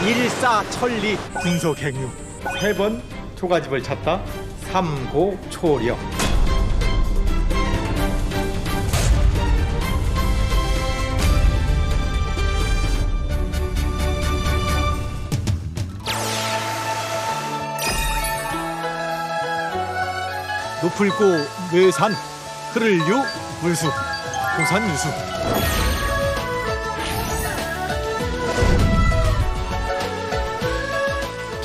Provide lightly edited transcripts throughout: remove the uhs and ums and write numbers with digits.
일사천리 군소갱유. 3번 초가집을 찾다 삼고초려. 노풀고 뇌산 흐를유 물수 고산유수.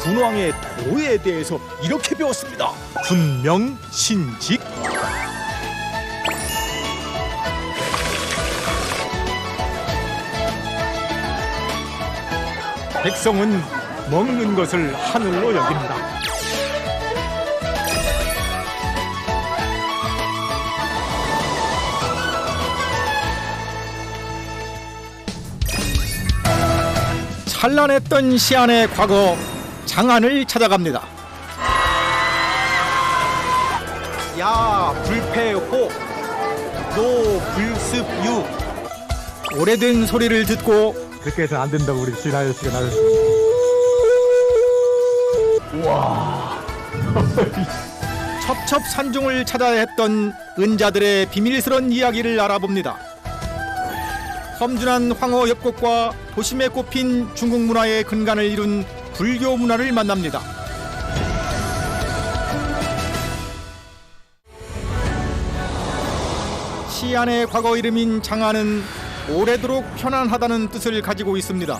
분왕의 도에 대해서 이렇게 배웠습니다. 분명신직. 백성은 먹는 것을 하늘로 여긴다. 찬란했던 시안의 과거 장안을 찾아갑니다. 야 불패호 노 불습유. 오래된 소리를 듣고 그렇게 해서는 안 된다고 우리 주인 아저씨가 나를. 와 첩첩산중을 찾아야 했던 은자들의 비밀스런 이야기를 알아봅니다. 험준한 황허 협곡과 도심에 꼽힌 중국 문화의 근간을 이룬 불교 문화를 만납니다. 시안의 과거 이름인 장안은 오래도록 편안하다는 뜻을 가지고 있습니다.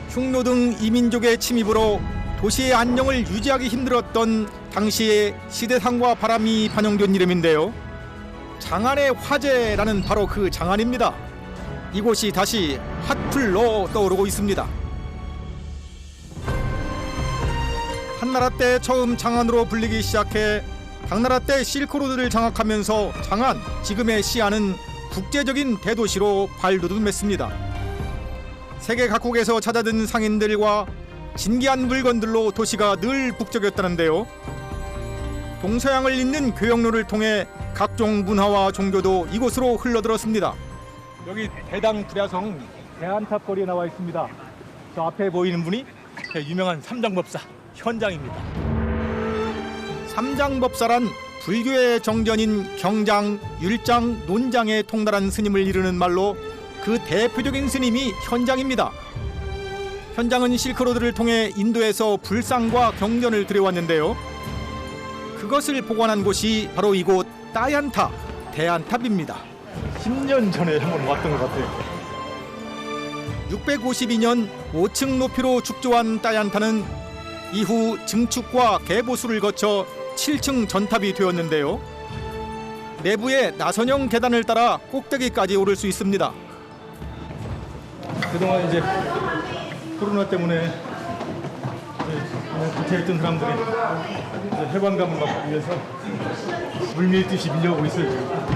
흉노 등 이민족의 침입으로 도시의 안녕을 유지하기 힘들었던 당시의 시대상과 바람이 반영된 이름인데요. 장안의 화제라는 바로 그 장안입니다. 이곳이 다시 핫플로 떠오르고 있습니다. 한나라 때 처음 장안으로 불리기 시작해 당나라 때 실크로드를 장악하면서 장안, 지금의 시안은 국제적인 대도시로 발돋움했습니다. 세계 각국에서 찾아든 상인들과 진귀한 물건들로 도시가 늘 북적였다는데요. 동서양을 잇는 교역로를 통해 각종 문화와 종교도 이곳으로 흘러들었습니다. 여기 대당 불야성 대안탑 거리에 나와 있습니다. 저 앞에 보이는 분이 유명한 삼장법사 현장입니다. 삼장법사란 불교의 정전인 경장, 율장, 논장의 통달한 스님을 이르는 말로 그 대표적인 스님이 현장입니다. 현장은 실크로드를 통해 인도에서 불상과 경전을 들여왔는데요. 그것을 보관한 곳이 바로 이곳 따얀탑, 대안탑입니다. 10년 전에 한번 왔던 것 같아요. 652년 5층 높이로 축조한 따얀탑은 이후 증축과 개보수를 거쳐 7층 전탑이 되었는데요. 내부에 나선형 계단을 따라 꼭대기까지 오를 수 있습니다. 그동안 이제 코로나 때문에 gat에 있던 사람들이 해방감을 막기 위해서 물밀듯이 밀려오고 있어요.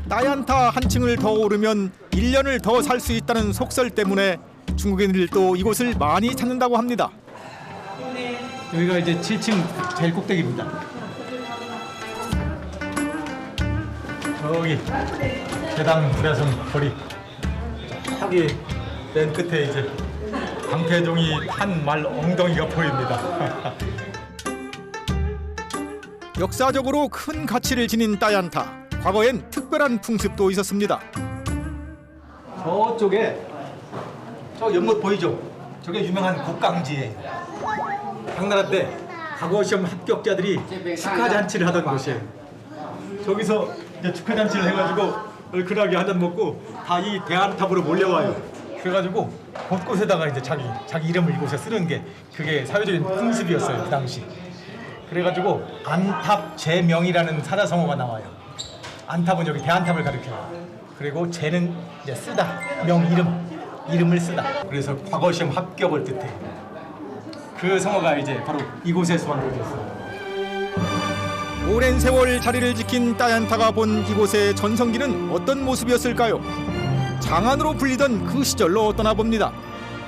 따얀타 한 층을 더 오르면 1년을 더 살 수 있다는 속설 때문에 중국인들도 이곳을 많이 찾는다고 합니다. 여기가 이제 7층 제일 꼭대기입니다. 저기 대당 불야성 거리 저기 맨 끝에 이제 방패종이 한 말 엉덩이가 보입니다. 역사적으로 큰 가치를 지닌 따얀타. 과거엔 특별한 풍습도 있었습니다. 저쪽에 저 연못 보이죠? 저게 유명한 곡강지예요. 당나라 때 과거 시험 합격자들이 축하잔치를 하던 곳이에요. 저기서 이제 축하잔치를 해가지고 얼큰하게 한 잔 먹고 다 이 대안탑으로 몰려와요. 그래가지고 곳곳에다가 이제 자기 이름을 이곳에 쓰는 게 그게 사회적인 풍습이었어요, 그 당시. 그래가지고 안탑 제명이라는 사자성어가 나와요. 안탑은 여기 대안탑을 가리켜요. 그리고 제는 이제 쓰다, 명 이름을 쓰다. 그래서 과거 시험 합격을 뜻해요. 그 성어가 이제 바로 이곳에서 만들어졌어요. 오랜 세월 자리를 지킨 따얀타가 본 이곳의 전성기는 어떤 모습이었을까요? 장안으로 불리던 그 시절로 떠나봅니다.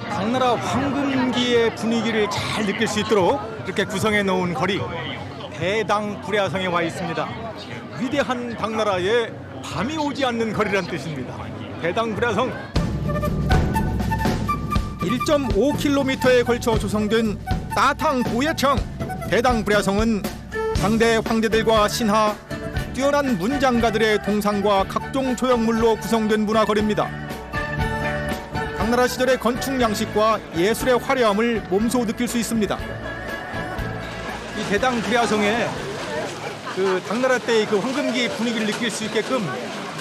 당나라 황금기의 분위기를 잘 느낄 수 있도록 이렇게 구성해 놓은 거리, 대당 불야성에 와 있습니다. 위대한 당나라에 밤이 오지 않는 거리란 뜻입니다. 대당 불야성 (1.5km에) 걸쳐 조성된 따탕부예청 대당불야성은 당대 황제들과 신하, 뛰어난 문장가들의 동상과 각종 조형물로 구성된 문화거리입니다. 당나라 시절의 건축 양식과 예술의 화려함을 몸소 느낄 수 있습니다. 이 대당불야성에 그 당나라 때의 그 황금기 분위기를 느낄 수 있게끔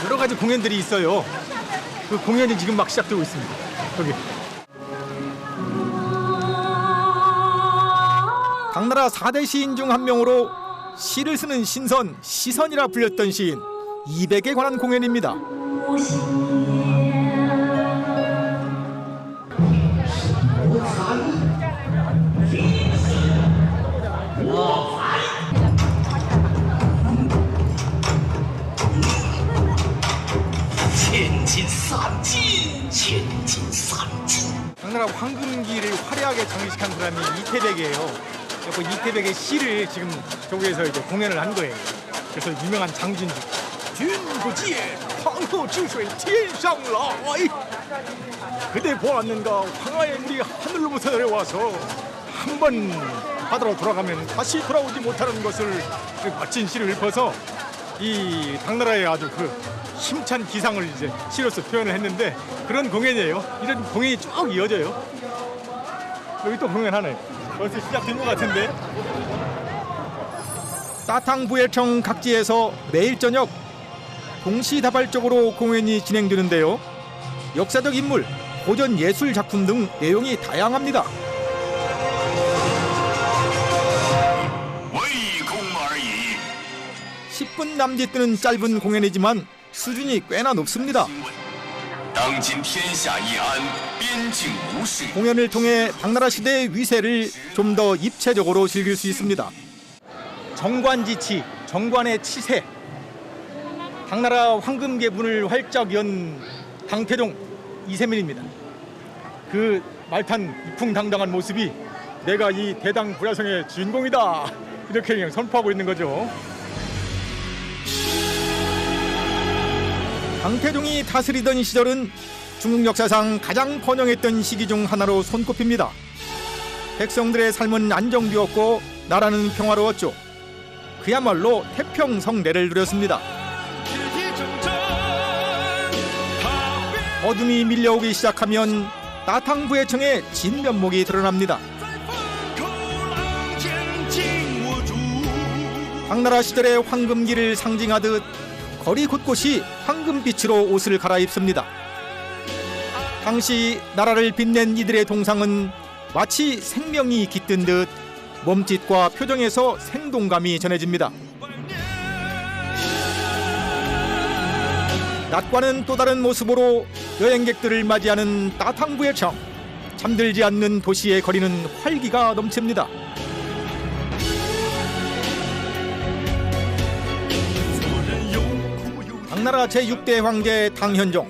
여러 가지 공연들이 있어요. 그 공연이 지금 막 시작되고 있습니다. 여기. 당나라 4대 시인 중 한 명으로 시를 쓰는 신선, 시선이라 불렸던 시인 이백에 관한 공연입니다. 당나라 황금기를 화려하게 장식한 사람이 이태백이에요. 그 이태백의 시를 지금 저기에서 이제 공연을 한 거예요. 그래서 유명한 장진주 준구지에 황호주水天上来 그대 보았는가 황하의 물이 하늘로부터 내려와서 한 번 바다로 돌아가면 다시 돌아오지 못하는 것을 그 멋진 시를 읊어서 이 당나라의 아주 그 힘찬 기상을 이제 시로서 표현을 했는데 그런 공연이에요. 이런 공연이 쭉 이어져요. 여기 또 공연하네. 벌써 시작된 것 같은데. 따탕부예청 각지에서 매일 저녁 동시다발적으로 공연이 진행되는데요. 역사적 인물, 고전 예술 작품 등 내용이 다양합니다. 10분 남짓되는 짧은 공연이지만 수준이 꽤나 높습니다. 공연을 통해 당나라 시대의 위세를 좀 더 입체적으로 즐길 수 있습니다. 정관지치, 정관의 치세. 당나라 황금계 문을 활짝 연 당태종 이세민입니다. 그 말탄 이풍당당한 모습이 내가 이 대당불야성의 주인공이다 이렇게 그냥 선포하고 있는 거죠. 당태종이 다스리던 시절은 중국 역사상 가장 번영했던 시기 중 하나로 손꼽힙니다. 백성들의 삶은 안정되었고 나라는 평화로웠죠. 그야말로 태평성대를 누렸습니다. 어둠이 밀려오기 시작하면 따탕부예청의 진면목이 드러납니다. 당나라 시절의 황금기를 상징하듯 거리 곳곳이 황금빛으로 옷을 갈아입습니다. 당시 나라를 빛낸 이들의 동상은 마치 생명이 깃든 듯 몸짓과 표정에서 생동감이 전해집니다. 낮과는 또 다른 모습으로 여행객들을 맞이하는 따탕부예청. 잠들지 않는 도시의 거리는 활기가 넘칩니다. 당나라 제6대 황제 당현종.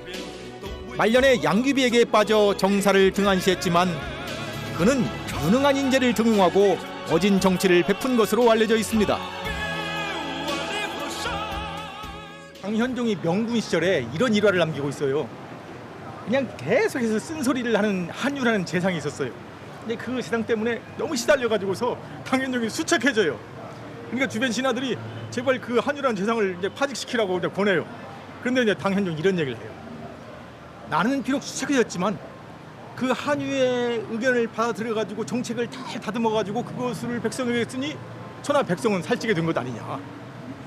말년에 양귀비에게 빠져 정사를 등한시했지만 그는 유능한 인재를 등용하고 어진 정치를 베푼 것으로 알려져 있습니다. 당현종이 명군 시절에 이런 일화를 남기고 있어요. 그냥 계속해서 쓴소리를 하는 한유라는 재상이 있었어요. 근데 그 재상 때문에 너무 시달려가지고서 당현종이 수척해져요. 그러니까 주변 신하들이 제발 그 한유라는 재상을 이제 파직시키라고 이제 보내요. 그런데 이제 당현종이 이런 얘기를 해요. 나는 비록 수척해졌지만 그 한유의 의견을 받아들여가지고 정책을 잘 다듬어가지고 그것을 백성에게 쓰니 천하 백성은 살찌게 된 것 아니냐.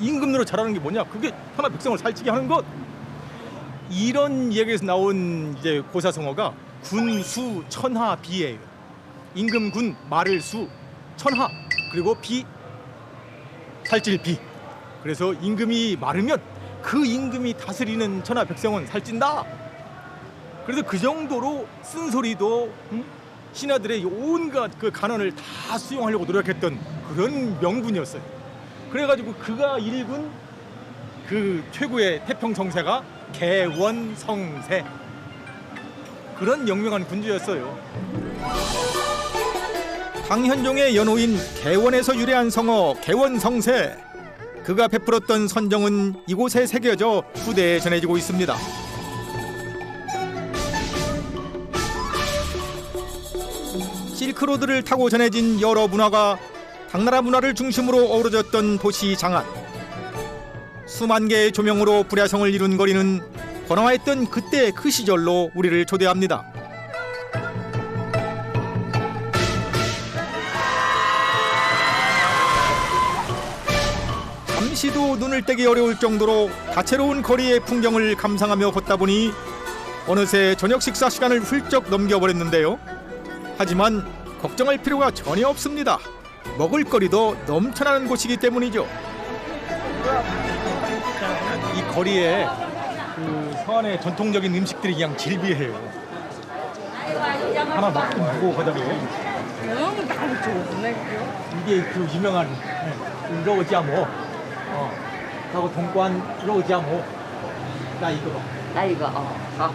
임금으로 잘하는 게 뭐냐? 그게 천하 백성을 살찌게 하는 것. 이런 이야기에서 나온 이제 고사성어가 군수 천하 비예요. 임금 군 말을 수 천하 그리고 비 살찔 비. 그래서 임금이 마르면 그 임금이 다스리는 천하 백성은 살찐다. 그래서 그 정도로 쓴소리도 신하들의 온갖 그 간언을 다 수용하려고 노력했던 그런 명군이었어요. 그래가지고 그가 일군 그 최고의 태평성세가 개원성세. 그런 영명한 군주였어요. 당현종의 연호인 개원에서 유래한 성어 개원성세. 그가 베풀었던 선정은 이곳에 새겨져 후대에 전해지고 있습니다. 실크로드를 타고 전해진 여러 문화가 당나라 문화를 중심으로 어우러졌던 도시 장안. 수만 개의 조명으로 불야성을 이룬 거리는 번화했던 그때 그 시절로 우리를 초대합니다. 잠시도 눈을 떼기 어려울 정도로 다채로운 거리의 풍경을 감상하며 걷다 보니 어느새 저녁 식사 시간을 훌쩍 넘겨버렸는데요. 하지만 걱정할 필요가 전혀 없습니다. 먹을거리도 넘쳐나는 곳이기 때문이죠. 이 거리에 그 서안의 전통적인 음식들이 그냥 질비해요. 하나 맛좀 보고 가자고요. 이게 그 유명한 로지아모, 하고 동관 로지아모. 나 이거 봐. 来一个好。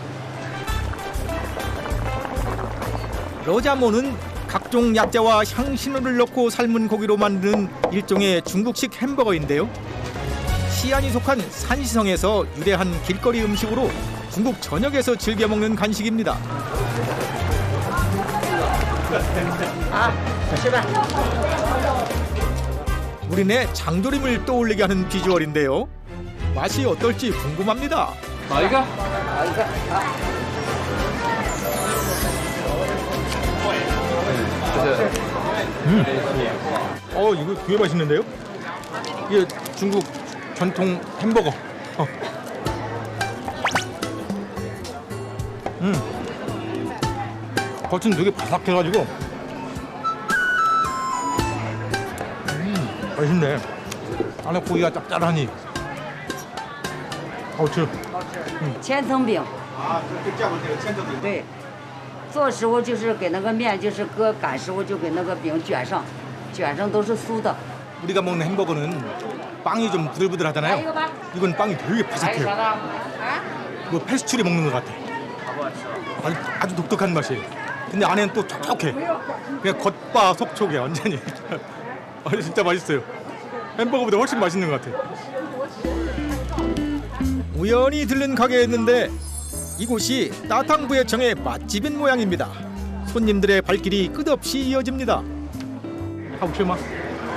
로자모는 각종 약재와 향신료를 넣고 삶은 고기로 만드는 일종의 중국식 햄버거인데요. 시안이 속한 산시성에서 유래한 길거리 음식으로 중국 전역에서 즐겨 먹는 간식입니다. 好，吃吧。 우리네 장조림을 떠올리게 하는 비주얼인데요. 맛이 어떨지 궁금합니다. 好一个。 이거 되게 맛있는데요? 이게 중국 전통 햄버거. 겉은 되게 바삭해가지고 맛있네. 안에 고기가 짭짤하니.好吃. 千层饼， 就叫这个千层饼。对，做时候就是给那个面，就是搁擀时候就给那个饼卷上，卷上都是酥的。 우리가 먹는 햄버거는 빵이 좀 부들부들하잖아요. 이건 빵이 되게 바삭해요. 뭐 페스츄리 먹는 것 같아. 아주 독특한 맛이에요. 근데 안에는 또 촉촉해. 그냥 겉바 속촉이야 완전히. 진짜 맛있어요. 햄버거보다 훨씬 맛있는 것 같아. 우연히 들른 가게였는데 이곳이 따탕부예청의 맛집인 모양입니다. 손님들의 발길이 끝없이 이어집니다. 하우츠마?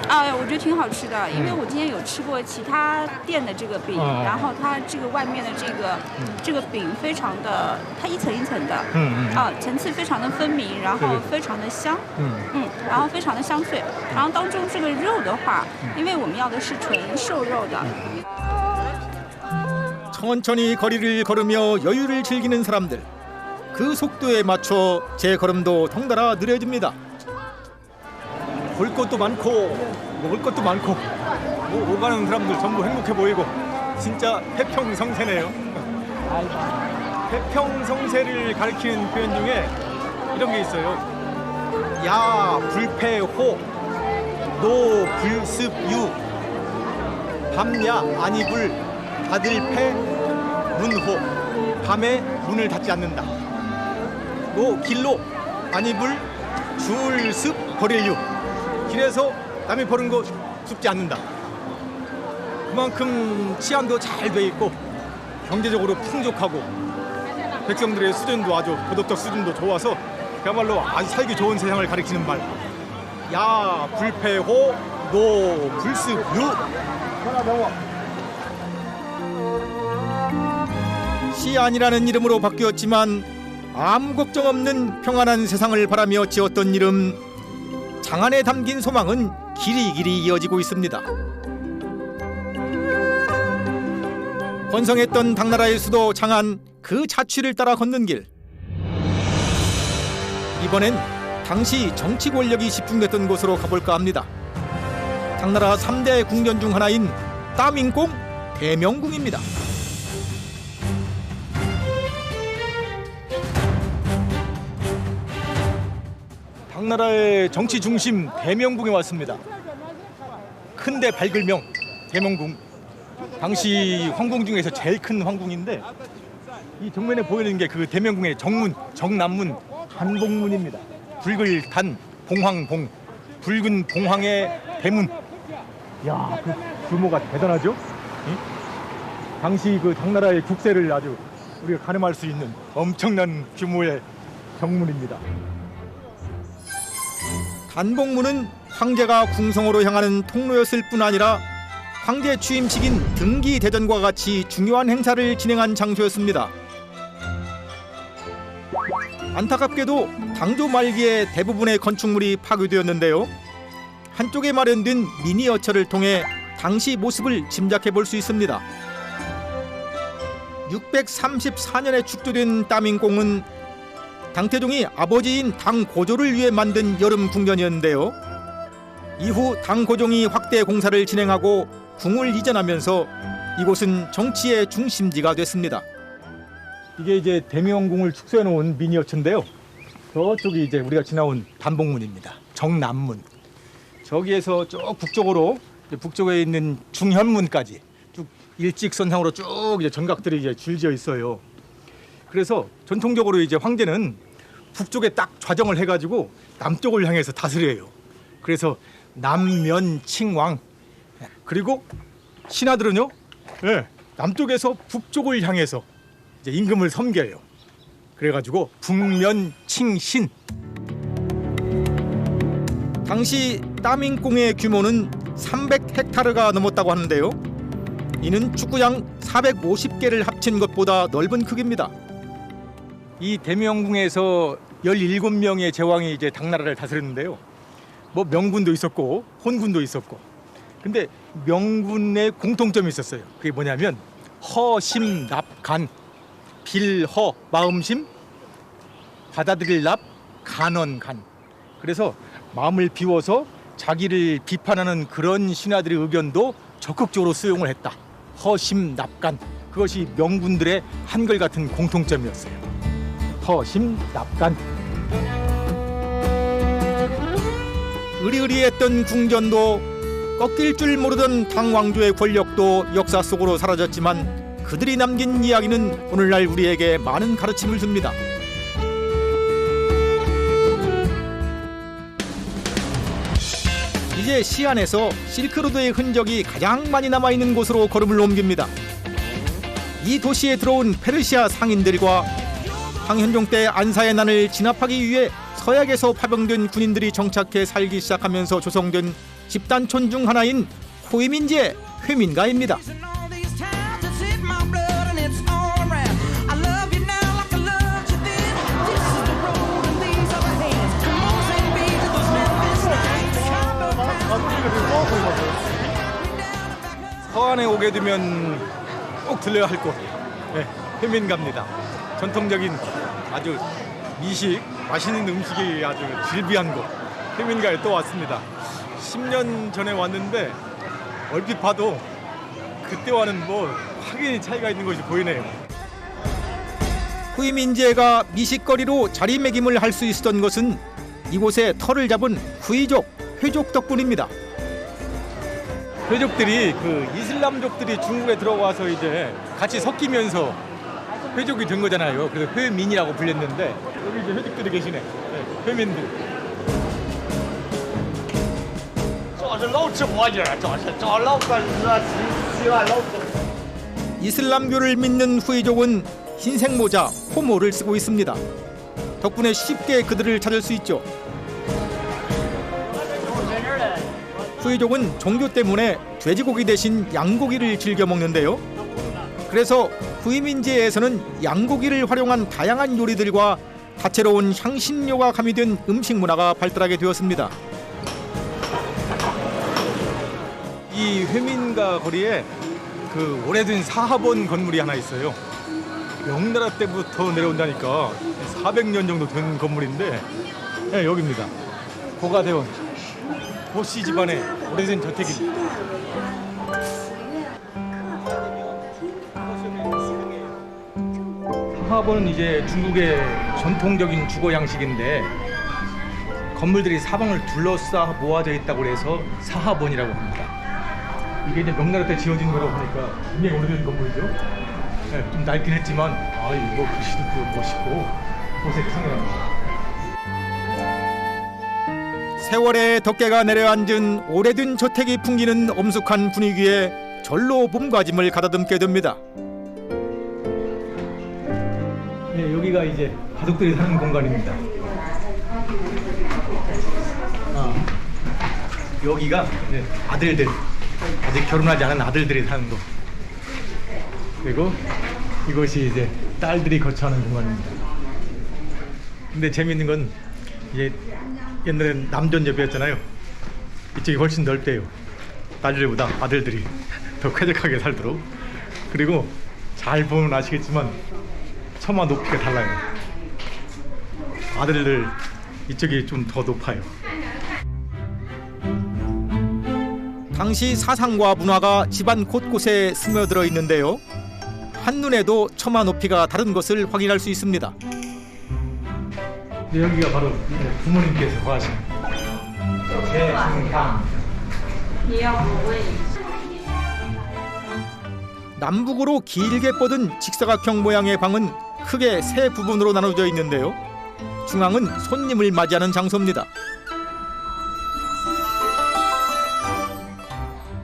我觉得挺好吃的，因为我今天有吃过其他店的这个饼，然后它这个外面的这个饼非常的，它一层一层的，层次非常的分明，然后非常的香，然后非常的香脆，然后当中这个肉的话，因为我们要的是纯瘦肉的。 천천히 거리를 걸으며 여유를 즐기는 사람들. 그 속도에 맞춰 제 걸음도 덩달아 느려집니다. 볼 것도 많고 먹을 것도 많고 오가는 사람들 전부 행복해 보이고 진짜 태평성세네요. 태평성세를 가리키는 표현 중에 이런 게 있어요. 야 불패호 노 불습유 밤야 아니불 다들패 문호 밤에 문을 닫지 않는다. 노 길로 아니불 줄습 버릴유 길에서 남이 버린 거 줍지 않는다. 그만큼 치안도 잘 돼 있고 경제적으로 풍족하고 백성들의 수준도 아주 도덕적 수준도 좋아서 그야말로 아주 살기 좋은 세상을 가리키는 말. 야 불패호 노 불습유. 시안이라는 이름으로 바뀌었지만 아무 걱정 없는 평안한 세상을 바라며 지었던 이름 장안에 담긴 소망은 길이길이 이어지고 있습니다. 번성했던 당나라의 수도 장안 그 자취를 따라 걷는 길. 이번엔 당시 정치 권력이 집중됐던 곳으로 가볼까 합니다. 당나라 3대 궁전 중 하나인 따밍공 대명궁입니다. 당나라의 정치 중심 대명궁에 왔습니다. 큰데 발글명 대명궁. 당시 황궁 중에서 제일 큰 황궁인데 이 정면에 보이는 게 그 대명궁의 정문, 정남문, 단봉문입니다. 붉을 단, 봉황봉, 붉은 봉황의 대문. 야, 그 규모가 대단하죠? 응? 당시 그 당나라의 국세를 아주 우리가 가늠할 수 있는 엄청난 규모의 정문입니다. 단복문은 황제가 궁성으로 향하는 통로였을 뿐 아니라 황제 취임식인 등기 대전과 같이 중요한 행사를 진행한 장소였습니다. 안타깝게도 당조 말기에 대부분의 건축물이 파괴되었는데요. 한쪽에 마련된 미니어처를 통해 당시 모습을 짐작해 볼 수 있습니다. 634년에 축조된 따밍공은 당태종이 아버지인 당고조를 위해 만든 여름 궁전이었는데요. 이후 당고종이 확대 공사를 진행하고 궁을 이전하면서 이곳은 정치의 중심지가 됐습니다. 이게 이제 대명궁을 축소해 놓은 미니어처인데요. 저쪽이 이제 우리가 지나온 단복문입니다. 정남문. 저기에서 쭉 북쪽으로 이제 북쪽에 있는 중현문까지 쭉 일직선상으로 쭉 이제 전각들이 이제 줄지어 있어요. 그래서 전통적으로 이제 황제는 북쪽에 딱 좌정을 해가지고 남쪽을 향해서 다스려요. 그래서 남면칭왕. 그리고 신하들은요, 남쪽에서 북쪽을 향해서 이제 임금을 섬겨요. 그래가지고 북면칭신. 당시 따밍공의 규모는 300헥타르가 넘었다고 하는데요. 이는 축구장 450개를 합친 것보다 넓은 크기입니다. 이 대명궁에서 17명의 제왕이 이제 당나라를 다스렸는데요. 뭐 명군도 있었고 혼군도 있었고. 근데 명군의 공통점이 있었어요. 그게 뭐냐면 허심납간, 빌허 마음심, 받아들일 납, 간언간. 그래서 마음을 비워서 자기를 비판하는 그런 신하들의 의견도 적극적으로 수용을 했다. 허심납간. 그것이 명군들의 한결같은 공통점이었어요. 허심납간. 으리으리했던 궁전도 꺾일 줄 모르던 당왕조의 권력도 역사 속으로 사라졌지만 그들이 남긴 이야기는 오늘날 우리에게 많은 가르침을 줍니다. 이제 시안에서 실크로드의 흔적이 가장 많이 남아있는 곳으로 걸음을 옮깁니다. 이 도시에 들어온 페르시아 상인들과 황현종 때 안사의 난을 진압하기 위해 서약에서 파병된 군인들이 정착해 살기 시작하면서 조성된 집단촌 중 하나인 호위민지의 회민가입니다. 서안에 오게 되면 꼭 들려야 할 곳, 회민가입니다. 전통적인 아주 미식, 맛있는 음식이 아주 즐비한 곳, 회민가에 또 왔습니다. 10년 전에 왔는데 얼핏 봐도 그때와는 뭐 확연히 차이가 있는 것이 보이네요. 후이민제가 미식거리로 자리매김을 할 수 있었던 것은 이곳에 터를 잡은 후이족, 회족 덕분입니다. 회족들이 그 이슬람족들이 중국에 들어와서 이제 같이 섞이면서 회족이 된 거잖아요. 그래서 회민이라고 불렸는데 여기 이제 회족들이 계시네. 회민들. 이슬람교를 믿는 후이족은 흰색 모자, 호모를 쓰고 있습니다. 덕분에 쉽게 그들을 찾을 수 있죠. 후이족은 종교 때문에 돼지고기 대신 양고기를 즐겨 먹는데요. 그래서 후이민지에서는 양고기를 활용한 다양한 요리들과 다채로운 향신료가 가미된 음식 문화가 발달하게 되었습니다. 이 회민가 거리에 그 오래된 사하본 건물이 하나 있어요. 명나라 때부터 내려온다니까 400년 정도 된 건물인데 여기입니다. 고가대원 고씨 집안의 오래된 저택입니다. 사하본은 이제 중국의 전통적인 주거 양식인데 건물들이 사방을 둘러싸 모아져 있다고 해서 사하본이라고 합니다. 이게 이제 명나라 때 지어진 거라고 하니까 굉장히 오래된 건물이죠. 좀 낡긴 했지만 이거 글씨도 멋있고 옷에 상해합니다. 세월의 덮개가 내려앉은 오래된 저택이 풍기는 엄숙한 분위기에 절로 몸가짐을 가다듬게 됩니다. 여기가 이제 가족들이 사는 공간입니다. 여기가 이제 아들들, 아직 결혼하지 않은 아들들이 사는 곳. 그리고 이것이 이제 딸들이 거처하는 공간입니다. 근데 재밌는 건 이제 옛날엔 남존여비였잖아요. 이쪽이 훨씬 넓대요. 딸들보다 아들들이 더 쾌적하게 살도록. 그리고 잘 보면 아시겠지만 처마 높이가 달라요. 아들들 이쪽이 좀 더 높아요. 당시 사상과 문화가 집안 곳곳에 스며들어 있는데요. 한눈에도 처마 높이가 다른 것을 확인할 수 있습니다. 근데 여기가 바로 부모님께서 거하신 대승방. 남북으로 길게 뻗은 직사각형 모양의 방은 크게 세 부분으로 나눠져 있는데요. 중앙은 손님을 맞이하는 장소입니다.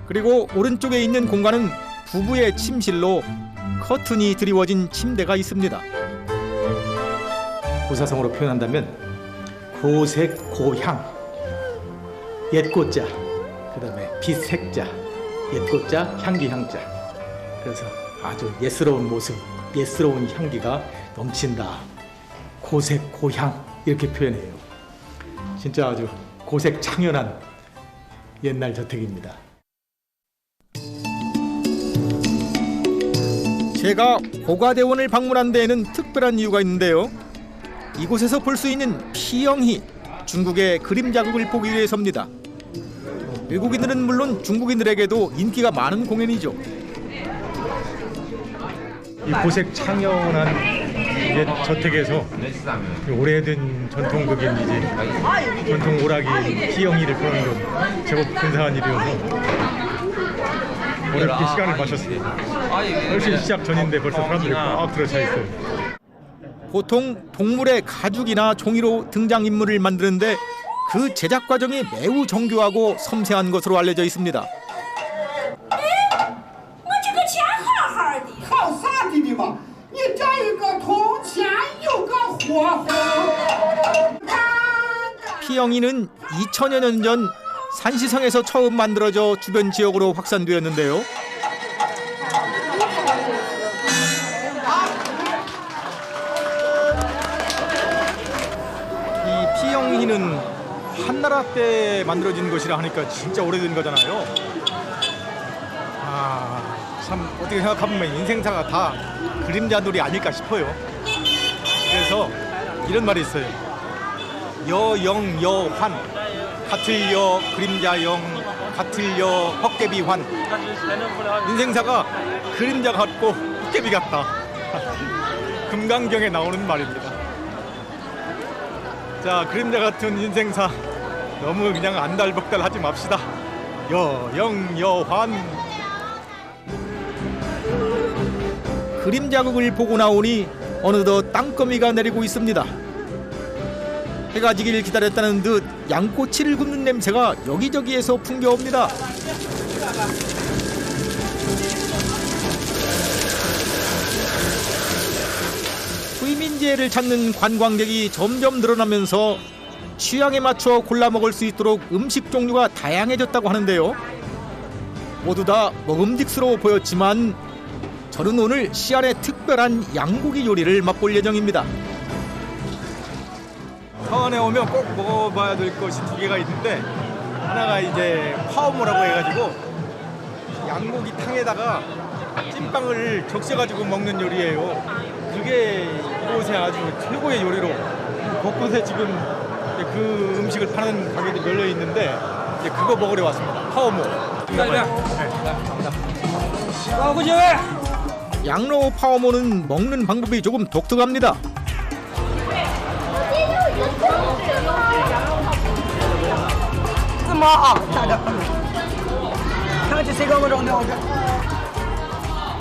그리고 오른쪽에 있는 공간은 부부의 침실로 커튼이 드리워진 침대가 있습니다. 고사성어로 표현한다면 고색 고향, 옛꽃자, 그다음에 빛색자, 옛꽃자, 향기 향자. 그래서 아주 예스러운 모습, 예스러운 향기가 넘친다. 고색 고향 이렇게 표현해요. 진짜 아주 고색 창연한 옛날 저택입니다. 제가 고가대원을 방문한 데에는 특별한 이유가 있는데요. 이곳에서 볼 수 있는 피영희, 중국의 그림 자국을 보기 위해서입니다. 외국인들은 물론 중국인들에게도 인기가 많은 공연이죠. 이 고색 창연한 옛 저택에서 오래된 전통극인 전통 오락이 피영이를 보는 건 제법 근사한 일이어서 어렵게 시간을 마셨습니다. 훨씬 시작 전인데 벌써 사람들이 꽉 들어차 있어요. 보통 동물의 가죽이나 종이로 등장인물을 만드는데 그 제작 과정이 매우 정교하고 섬세한 것으로 알려져 있습니다. 我这个钱好好的，好啥的的嘛？你这一个铜钱有个活活。 피영이는 2000여 년 전 산시성에서 처음 만들어져 주변 지역으로 확산되었는데요. 이 피영희는 한나라 때 만들어진 것이라 하니까 진짜 오래된 거잖아요. 참 어떻게 생각하면 인생사가 다 그림자놀이 아닐까 싶어요. 그래서 이런 말이 있어요. 여영 여환, 같을 여 그림자영, 같을 여 헛개비환. 인생사가 그림자 같고 헛개비 같다. 금강경에 나오는 말입니다. 자, 그림자 같은 인생사 너무 그냥 안달복달 하지 맙시다. 여영 여환. 그림 자국을 보고 나오니 어느덧 땅거미가 내리고 있습니다. 해가 지길 기다렸다는 듯 양꼬치를 굽는 냄새가 여기저기에서 풍겨옵니다. 수이민지혜를 찾는 관광객이 점점 늘어나면서 취향에 맞춰 골라 먹을 수 있도록 음식 종류가 다양해졌다고 하는데요. 모두 다 먹음직스러워 보였지만 저는 오늘 시안의 특별한 양고기 요리를 맛볼 예정입니다. 서안에 오면 꼭 먹어봐야 될 것이 두 개가 있는데, 하나가 이제 파오모라고 해가지고 양고기 탕에다가 찐빵을 적셔가지고 먹는 요리예요. 그게 이곳에 아주 최고의 요리로 곳곳에 지금 그 음식을 파는 가게들이 열려 있는데 이제 그거 먹으러 왔습니다. 파오모. 양로 파오모는 먹는 방법이 조금 독특합니다.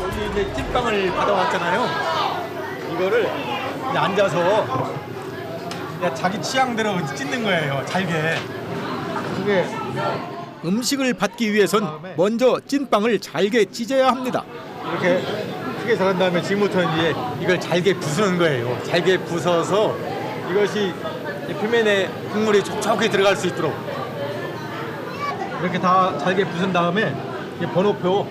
여기 이제 찐빵을 받아왔잖아요. 이거를 이제 앉아서 그냥 자기 취향대로 찢는 거예요. 잘게. 그게 음식을 받기 위해선 먼저 찐빵을 잘게 찢어야 합니다. 이렇게 크게 자른 다음에 지금부터 이제 이걸 잘게 부수는 거예요. 잘게 부숴서 이것이 표면에 국물이 촉촉하게 들어갈 수 있도록 이렇게 다 잘게 부순 다음에 이 번호표,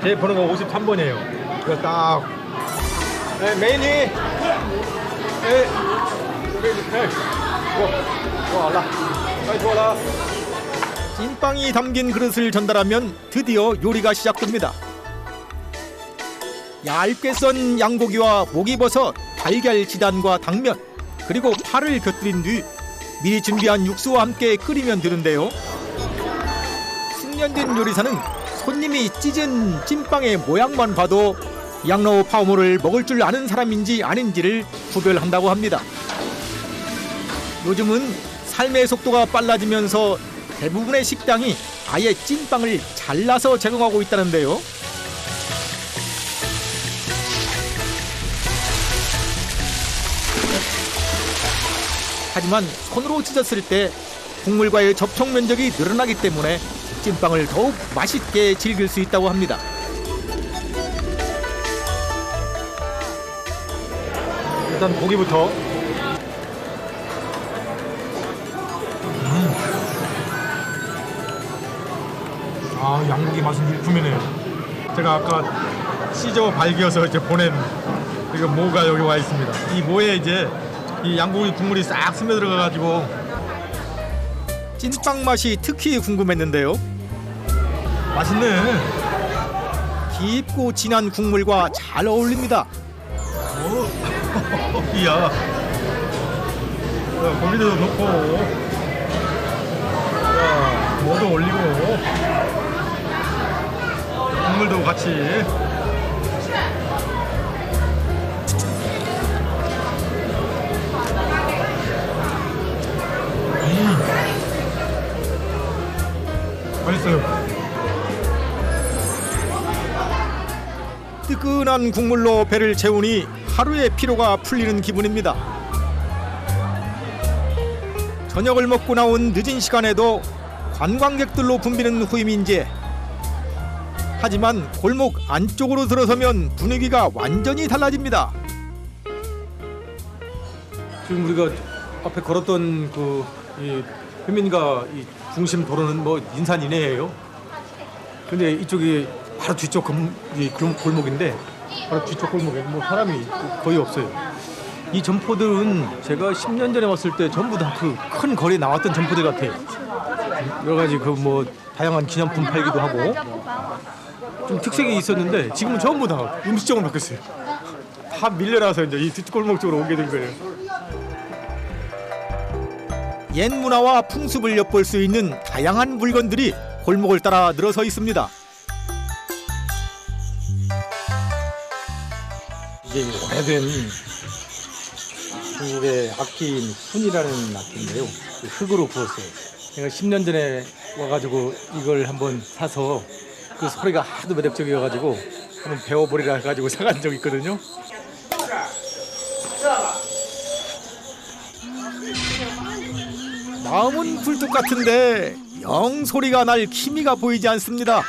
제 번호가 53번이에요. 이거 딱 메인이 찐빵이 담긴 그릇을 전달하면 드디어 요리가 시작됩니다. 얇게 썬 양고기와 목이버섯, 달걀 지단과 당면, 그리고 파를 곁들인 뒤 미리 준비한 육수와 함께 끓이면 되는데요. 숙련된 요리사는 손님이 찢은 찐빵의 모양만 봐도 양로우 파오모를 먹을 줄 아는 사람인지 아닌지를 구별한다고 합니다. 요즘은 삶의 속도가 빨라지면서 대부분의 식당이 아예 찐빵을 잘라서 제공하고 있다는데요. 하지만 손으로 찢었을 때 국물과의 접촉 면적이 늘어나기 때문에 찐빵을 더욱 맛있게 즐길 수 있다고 합니다. 일단 고기부터. 아, 양고기 맛은 일품이네요. 제가 아까 시저 발기어서 이제 보낸 이거 모가 여기 와 있습니다. 이 모에 이제 이 양고기 국물이 싹 스며 들어가가지고 찐빵 맛이 특히 궁금했는데요. 맛있네. 깊고 진한 국물과 잘 어울립니다. 이야. 고기도 넣고, 자, 모도 올리고, 국물도 같이. 맛있어요. 뜨끈한 국물로 배를 채우니 하루의 피로가 풀리는 기분입니다. 저녁을 먹고 나온 늦은 시간에도 관광객들로 붐비는 후임인지, 하지만 골목 안쪽으로 들어서면 분위기가 완전히 달라집니다. 지금 우리가 앞에 걸었던 이 회민가 이 중심 도로는 뭐 인산 이내예요. 근데 이쪽이 바로 뒤쪽 이 골목인데, 바로 뒤쪽 골목에 뭐 사람이 거의 없어요. 이 점포들은 제가 10년 전에 왔을 때 전부 다 그 큰 거리에 나왔던 점포들 같아요. 여러 가지 뭐 다양한 기념품 팔기도 하고 좀 특색이 있었는데 지금은 전부 다 음식점으로 바뀌었어요. 다 밀려나서 이제 이 뒷골목 쪽으로 오게 된 거예요. 옛 문화와 풍습을 엿볼 수 있는 다양한 물건들이 골목을 따라 늘어서 있습니다. 이게 오래된 중국의 악기인 훈이라는 악기인데요. 흙으로 부었어요. 제가 10년 전에 와가지고 이걸 한번 사서 그 소리가 하도 매력적이어가지고 한번 배워보리라 해가지고 사간 적이 있거든요. 마음은 굴뚝 같은데 영 소리가 날 기미가 보이지 않습니다.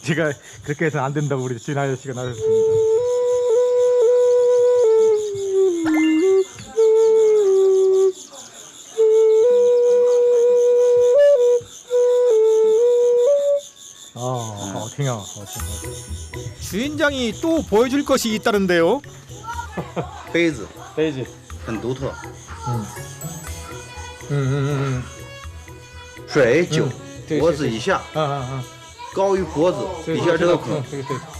제가 그렇게 해서는 안 된다고 우리 주인 아저씨가 나섰습니다. 주인장이 또 보여줄 것이 있다는데요. 杯子 베이지. 很独特， 음. 水酒对脖子以下 高于脖子以下这个孔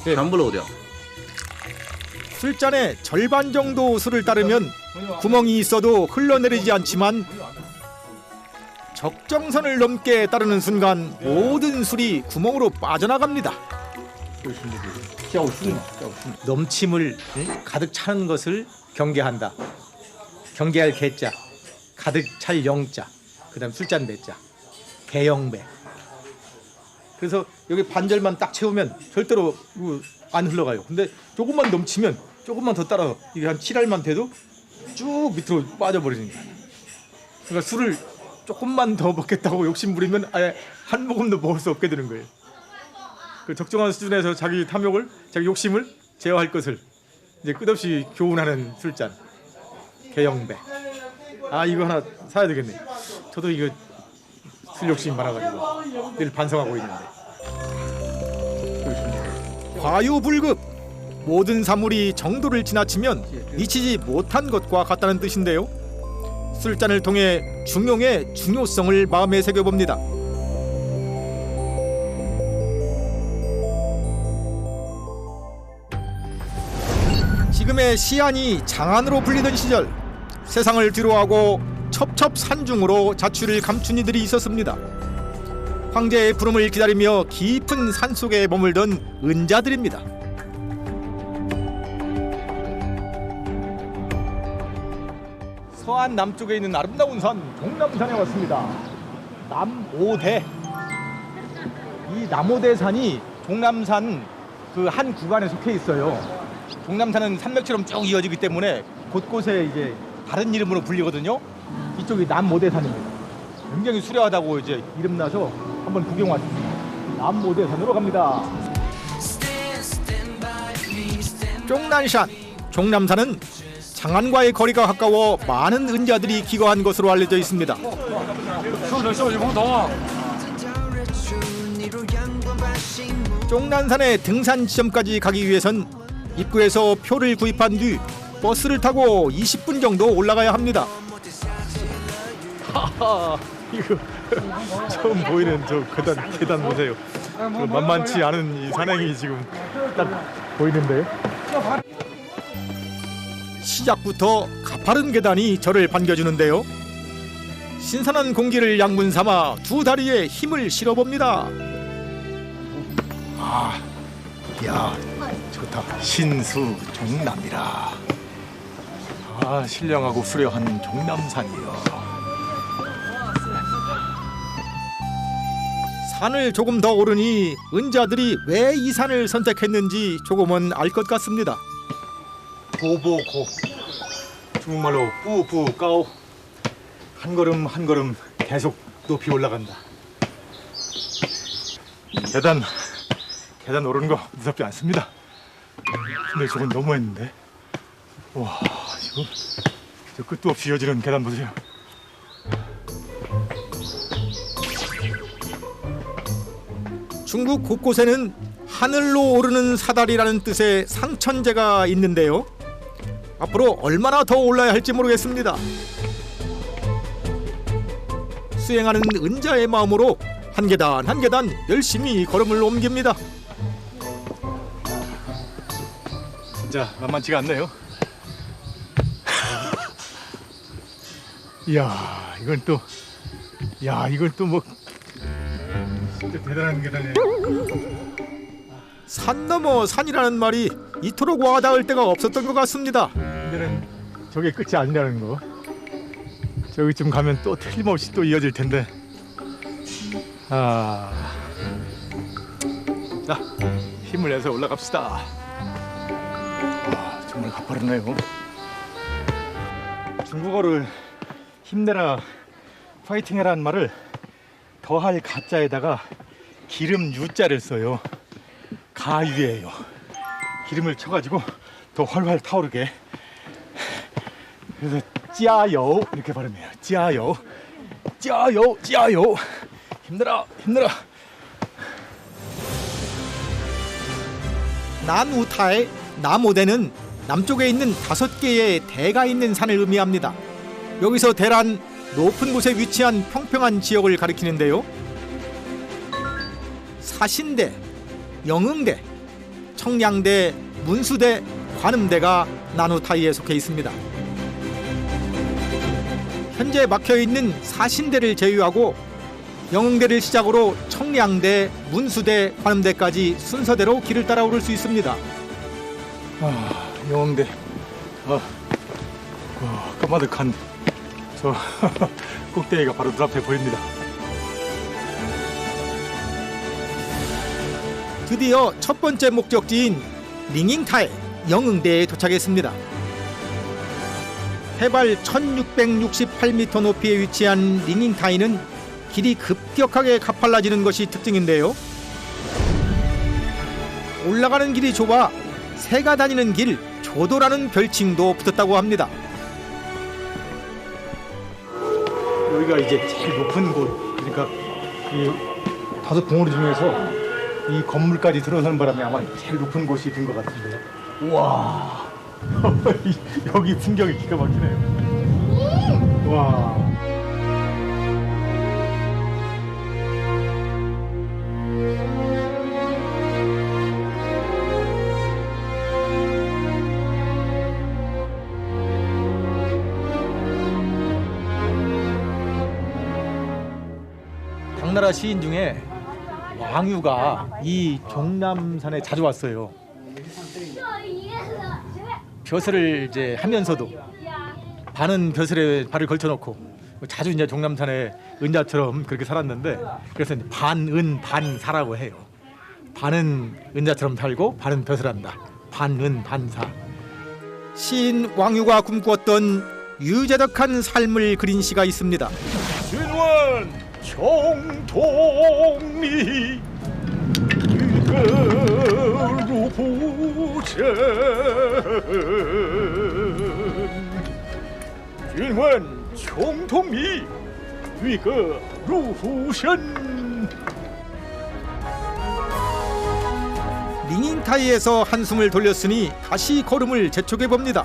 全部漏掉。 술잔의 절반 정도 술을 따르면 구멍이 있어도 흘러내리지 않지만 적정선을 넘게 따르는 순간 모든 술이 구멍으로 빠져나갑니다. 넘침을 가득 차는 것을 경계한다. 경계할 개자, 가득 찰 영자, 그다음 술잔 배자, 개영배. 그래서 여기 반절만 딱 채우면 절대로 안 흘러가요. 근데 조금만 넘치면 조금만 더 따라서 이게 한 7알만 돼도 쭉 밑으로 빠져버리는 거예요. 그러니까 술을 조금만 더 먹겠다고 욕심 부리면 아예 한 모금도 먹을 수 없게 되는 거예요. 그 적정한 수준에서 자기 탐욕을, 자기 욕심을 제어할 것을 이제 끝없이 교훈하는 술잔, 개영배. 아, 이거 하나 사야 되겠네. 저도 이거 술 욕심이 많아가지고 늘 반성하고 있는데. 과유불급. 모든 사물이 정도를 지나치면 미치지 못한 것과 같다는 뜻인데요. 술잔을 통해 중용의 중요성을 마음에 새겨봅니다. 지금의 시안이 장안으로 불리던 시절, 세상을 뒤로하고 첩첩산중으로 자취를 감춘 이들이 있었습니다. 황제의 부름을 기다리며 깊은 산속에 머물던 은자들입니다. 서안 남쪽에 있는 아름다운 산 종남산에 왔습니다. 남오대. 이 남오대 산이 종남산 그 한 구간에 속해 있어요. 종남산은 산맥처럼 쭉 이어지기 때문에 곳곳에 이제 다른 이름으로 불리거든요. 이쪽이 남오대산입니다. 굉장히 수려하다고 이제 이름 나서 한번 구경 왔습니다. 남오대산으로 갑니다. 종난산, 종남산은 장안과의 거리가 가까워 많은 은자들이 기거한 것으로 알려져 있습니다. 종난산의 등산 지점까지 가기 위해선 입구에서 표를 구입한 뒤 버스를 타고 20분 정도 올라가야 합니다. 하하, 이거 처음 보이는 저 계단 보세요. 저 만만치 않은 이 산행이 지금 딱 보이는데. 시작부터 가파른 계단이 저를 반겨주는데요. 신선한 공기를 양분 삼아 두 다리에 힘을 실어봅니다. 야, 좋다. 신수 종남이라. 아, 신령하고 수려한 종남산이요. 산을 조금 더 오르니 은자들이 왜 이 산을 선택했는지 조금은 알 것 같습니다. 보보고, 중국말로 뿌뿌까오. 한 걸음 한 걸음 계속 높이 올라간다. 계단 오르는 거 무섭지 않습니다. 근데 저건 너무했는데. 와, 이거 저 끝도 없이 이어지는 계단 보세요. 중국 곳곳에는 하늘로 오르는 사다리라는 뜻의 상천제가 있는데요. 앞으로 얼마나 더 올라야 할지 모르겠습니다. 수행하는 은자의 마음으로 한 계단 한 계단 열심히 걸음을 옮깁니다. 진짜 만만치가 않네요. 이야, 이건 또 뭐 진짜 대단한 계단이에요. 산 넘어 산이라는 말이 이토록 와닿을 때가 없었던 것 같습니다. 이제는 저게 끝이 아니라는 거. 저기쯤 가면 또 틀림없이 또 이어질 텐데. 자, 힘을 내서 올라갑시다. 정말 가파르네요. 중국어를 힘내라, 파이팅해라는 말을 더할 가자에다가 기름 유자를 써요. 가유예요. 기름을 쳐가지고 더 활활 타오르게. 그래서 짜요 이렇게 발음해요. 짜요, 짜요, 짜요. 힘내라, 힘내라. 난우타의 남오대는 남쪽에 있는 5개의 대가 있는 산을 의미합니다. 여기서 대란, 높은 곳에 위치한 평평한 지역을 가리키는데요. 사신대, 영흥대, 청량대, 문수대, 관음대가 난우타이에 속해 있습니다. 현재 막혀있는 사신대를 제외하고 영흥대를 시작으로 청량대, 문수대, 관음대까지 순서대로 길을 따라 오를 수 있습니다. 영흥대. 까마득한 저 꼭대기가 바로 눈앞에 보입니다. 드디어 첫 번째 목적지인 링잉타에 영흥대에 도착했습니다. 해발 1668m 높이에 위치한 링잉타이는 길이 급격하게 가팔라지는 것이 특징인데요. 올라가는 길이 좁아 새가 다니는 길 조도라는 별칭도 붙었다고 합니다. 여기가 이제 제일 높은 곳, 그러니까 이 5봉우리 중에서 이 건물까지 들어서는 바람에 아마 제일 높은 곳이 된 것 같은데요. 우와. 여기 풍경이 기가 막히네요. 와. 당나라 시인 중에 왕유가 이 종남산에 자주 왔어요. 벼슬을 이제 하면서도 반은 벼슬에 발을 걸쳐놓고 자주 이제 종남산에 은자처럼 그렇게 살았는데, 그래서 이제 반은 반사라고 해요. 반은 은자처럼 살고 반은 벼슬한다. 반은 반사. 시인 왕유가 꿈꾸었던 유재덕한 삶을 그린 시가 있습니다. 윤원 정동리 이거로 보전 윤원 정동리 이거로 보전. 링잉타이에서 한숨을 돌렸으니 다시 걸음을 재촉해 봅니다.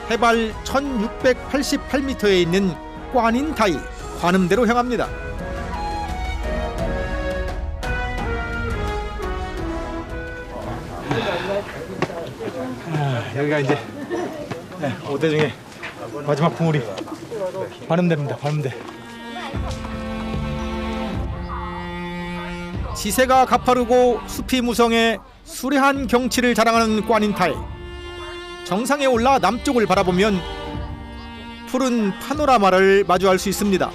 해발 1688m에 있는 꽈닌타이 관음대로 향합니다. 여기가 이제 5대 중에 마지막 봉우리 관음대입니다. 관음대. 지세가 가파르고 숲이 무성해 수려한 경치를 자랑하는 꽈닌타이. 정상에 올라 남쪽을 바라보면 푸른 파노라마를 마주할 수 있습니다.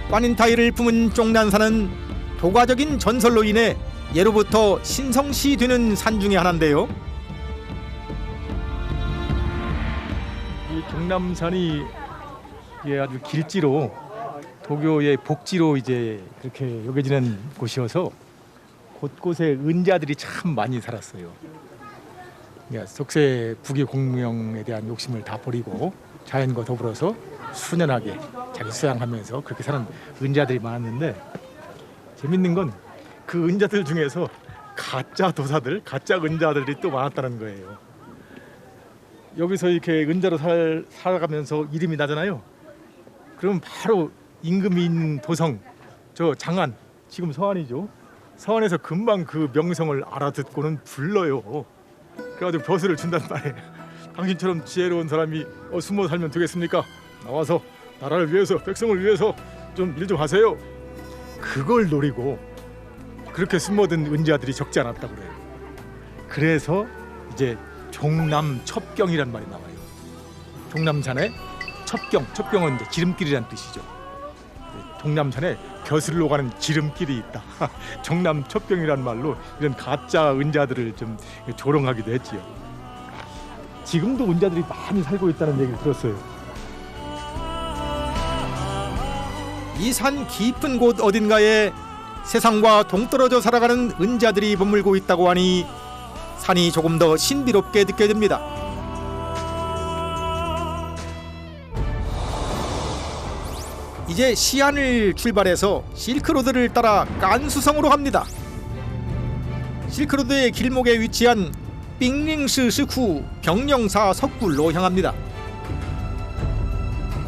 꽈닌타이를 품은 종난산은 도가적인 전설로 인해 예로부터 신성시 되는 산 중에 하나인데요. 이 종남산이 아주 길지로 도교의 복지로 이제 그렇게 여겨지는 곳이어서 곳곳에 은자들이 참 많이 살았어요. 그러니까 속세 부귀 공명에 대한 욕심을 다 버리고 자연과 더불어서 순연하게 자기 수양하면서 그렇게 사는 은자들이 많았는데, 재밌는 건 그 은자들 중에서 가짜 도사들, 가짜 은자들이 또 많았다는 거예요. 여기서 이렇게 은자로 살아가면서 이름이 나잖아요. 그럼 바로 임금이 있는 도성, 저 장안, 지금 서안이죠. 서안에서 금방 그 명성을 알아듣고는 불러요. 그래가지고 벼슬을 준단 말이에요. 당신처럼 지혜로운 사람이 숨어 살면 되겠습니까? 나와서 나라를 위해서, 백성을 위해서 좀 일 좀 하세요. 그걸 노리고 그렇게 숨어든 은자들이 적지 않았다고 그래요. 그래서 이제 종남첩경이란 말이 나와요. 종남산에 첩경, 첩경은 이제 지름길이란 뜻이죠. 종남산에 벼슬을 오가는 지름길이 있다. 종남첩경이란 말로 이런 가짜 은자들을 좀 조롱하기도 했지요. 지금도 은자들이 많이 살고 있다는 얘기를 들었어요. 이 산 깊은 곳 어딘가에 세상과 동떨어져 살아가는 은자들이 머물고 있다고 하니 산이 조금 더 신비롭게 느껴집니다. 이제 시안을 출발해서 실크로드를 따라 깐수성으로 갑니다. 실크로드의 길목에 위치한 삥링시 시쿠 경영사 석굴로 향합니다.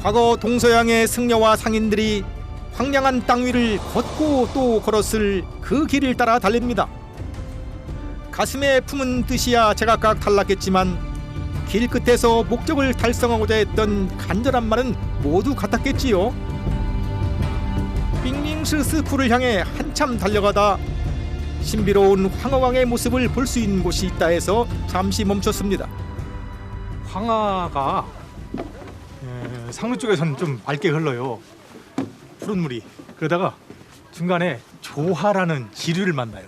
과거 동서양의 승려와 상인들이 황량한 땅 위를 걷고 또 걸었을 그 길을 따라 달립니다. 가슴에 품은 뜻이야 제각각 달랐겠지만 길 끝에서 목적을 달성하고자 했던 간절한 말은 모두 같았겠지요. 삥링시 스쿠를 향해 한참 달려가다 신비로운 황허왕의 모습을 볼 수 있는 곳이 있다 해서 잠시 멈췄습니다. 황하가 상류 쪽에서는 좀 맑게 흘러요. 푸른 물이. 그러다가 중간에 조하라는 지류를 만나요.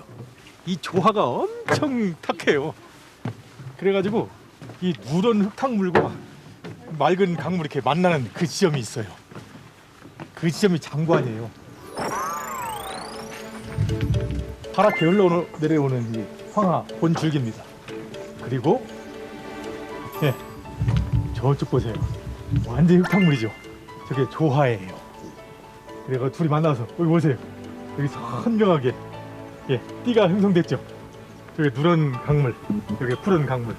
이 조하가 엄청 탁해요. 그래가지고 이 누런 흙탕물과 맑은 강물이 이렇게 만나는 그 지점이 있어요. 그 지점이 장관이에요. 파랗게 흘러내려오는 이 황하 본줄기입니다. 그리고 저쪽 보세요. 완전 흙탕물이죠. 저게 조화예요. 그리고 둘이 만나서 여기 보세요. 여기 선명하게 띠가 형성됐죠. 저기 누런 강물, 여기 푸른 강물.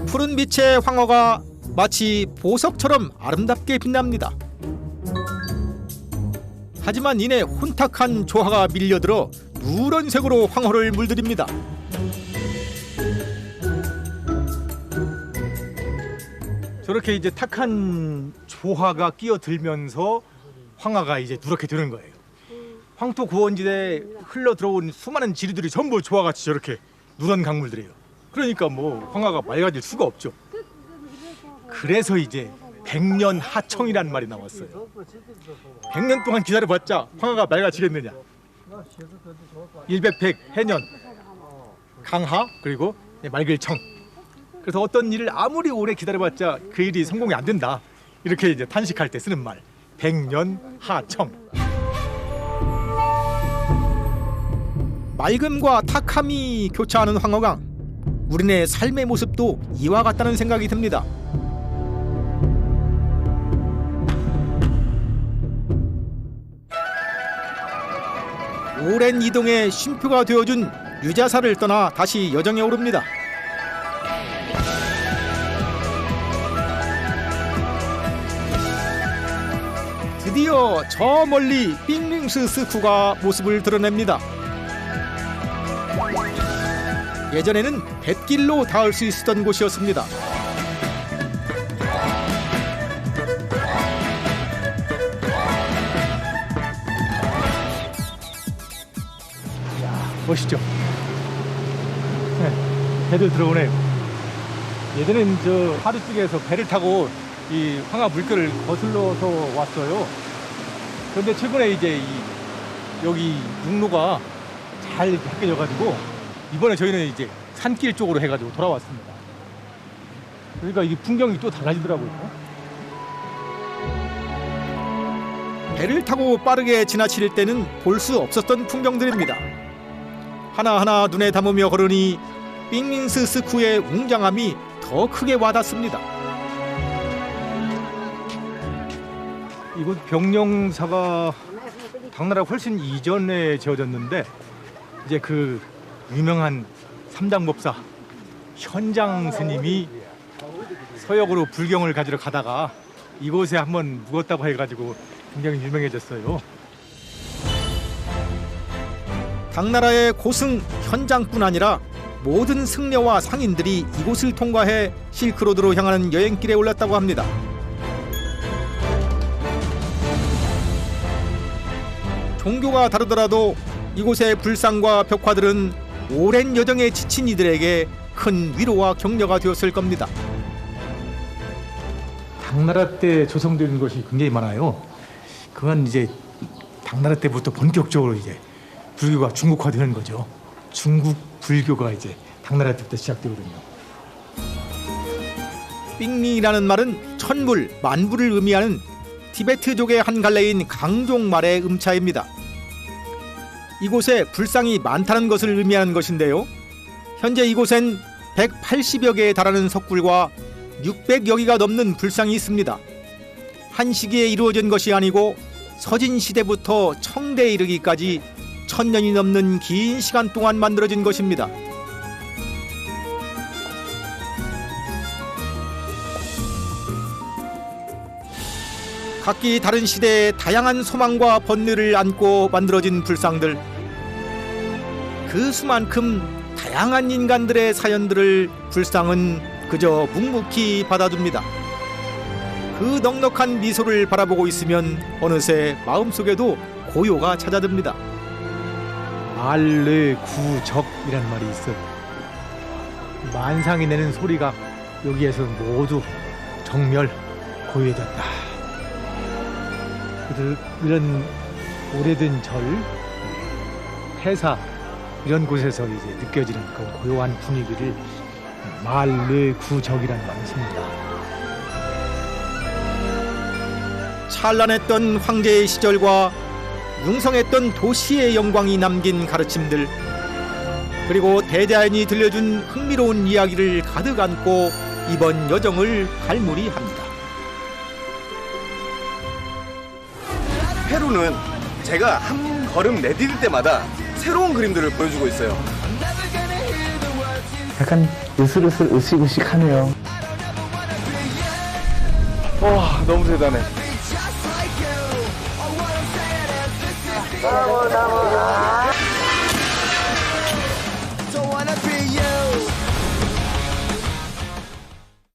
푸른 빛의 황허가 마치 보석처럼 아름답게 빛납니다. 하지만 이내 혼탁한 조화가 밀려들어 누런색으로 황허를 물들입니다. 저렇게 이제 탁한 조화가 끼어들면서 황하가 이제 누렇게 되는 거예요. 황토 고원지대에 흘러 들어온 수많은 지류들이 전부 조화같이 저렇게 누런 강물들이에요. 그러니까 뭐 황하가 맑아질 수가 없죠. 그래서 이제 백년 하청이라는 말이 나왔어요. 100년 동안 기다려봤자 황하가 맑아지겠느냐. 일백백 해년 강하 그리고 맑을 청. 그래서 어떤 일을 아무리 오래 기다려봤자 그 일이 성공이 안 된다. 이렇게 이제 탄식할 때 쓰는 말. 백년 하청. 맑음과 탁함이 교차하는 황허강. 우리네 삶의 모습도 이와 같다는 생각이 듭니다. 오랜 이동의 쉼표가 되어준 유자사를 떠나 다시 여정에 오릅니다. 드디어 저 멀리 삥링스 스쿠가 모습을 드러냅니다. 예전에는 뱃길로 닿을 수 있었던 곳이었습니다. 멋있죠? 배들 들어오네요. 예전엔 저 하루 쪽에서 배를 타고 이 황하 물결을 거슬러서 왔어요. 그런데 최근에 이제 여기 육로가 잘 바뀌어져가지고 이번에 저희는 이제 산길 쪽으로 해가지고 돌아왔습니다. 그러니까 이 풍경이 또 달라지더라고요. 배를 타고 빠르게 지나칠 때는 볼 수 없었던 풍경들입니다. 하나하나 눈에 담으며 걸으니 삥밍스 스쿠의 웅장함이 더 크게 와닿습니다. 이곳 병령사가 당나라 훨씬 이전에 지어졌는데 이제 그 유명한 삼장법사 현장 스님이 서역으로 불경을 가지러 가다가 이곳에 한번 묵었다고 해가지고 굉장히 유명해졌어요. 당나라의 고승 현장뿐 아니라 모든 승려와 상인들이 이곳을 통과해 실크로드로 향하는 여행길에 올랐다고 합니다. 종교가 다르더라도 이곳의 불상과 벽화들은 오랜 여정에 지친 이들에게 큰 위로와 격려가 되었을 겁니다. 당나라 때 조성된 것이 굉장히 많아요. 그건 이제 당나라 때부터 본격적으로 이제 불교가 중국화되는 거죠. 중국 불교가 이제 당나라 때부터 시작되거든요. 삥링이라는 말은 천불, 만불을 의미하는 티베트족의 한 갈래인 강종말의 음차입니다. 이곳에 불상이 많다는 것을 의미하는 것인데요. 현재 이곳엔 180여 개에 달하는 석굴과 600여 개가 넘는 불상이 있습니다. 한 시기에 이루어진 것이 아니고 서진 시대부터 청대에 이르기까지 1000년이 넘는 긴 시간 동안 만들어진 것입니다. 각기 다른 시대의 다양한 소망과 번뇌를 안고 만들어진 불상들. 그 수만큼 다양한 인간들의 사연들을 불상은 그저 묵묵히 받아줍니다. 그 넉넉한 미소를 바라보고 있으면 어느새 마음속에도 고요가 찾아듭니다. 말르구적이라는 말이 있어요. 만상이 내는 소리가 여기에서 모두 정멸, 고요해졌다. 이런 오래된 절, 폐사 이런 곳에서 이제 느껴지는 그 고요한 분위기를 말르구적이라는 말을 씁니다. 찬란했던 황제의 시절과 융성했던 도시의 영광이 남긴 가르침들, 그리고 대자연이 들려준 흥미로운 이야기를 가득 안고 이번 여정을 갈무리합니다. 페루는 제가 한 걸음 내디딜 때마다 새로운 그림들을 보여주고 있어요. 약간 으슬으슬 으식으식하네요. 와, 너무 대단해. 아,